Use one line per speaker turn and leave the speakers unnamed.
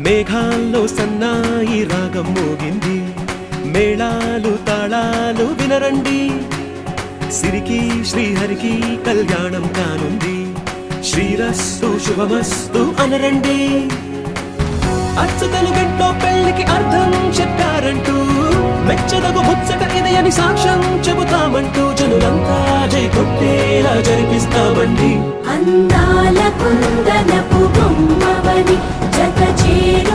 మేఘాల్లో సన్నాయి రాగం మోగింది, మేళాలు తాళాలు వినరండి. సిరికి శ్రీహరికి కళ్యాణం కానుంది, శ్రీరస్తు శుభమస్తు అనరండి. అచ్చ తెలుగింట్లో పెళ్లికి అర్థం చెప్పారంటూ, మెచ్చదగు ముచ్చట ఇది అని సాక్ష్యం చెబుతామంటూ, జనులంతా జై కొట్టేలా జరిపిస్తామండి.
అందాల కుందనపు బొమ్మవని జత చేరి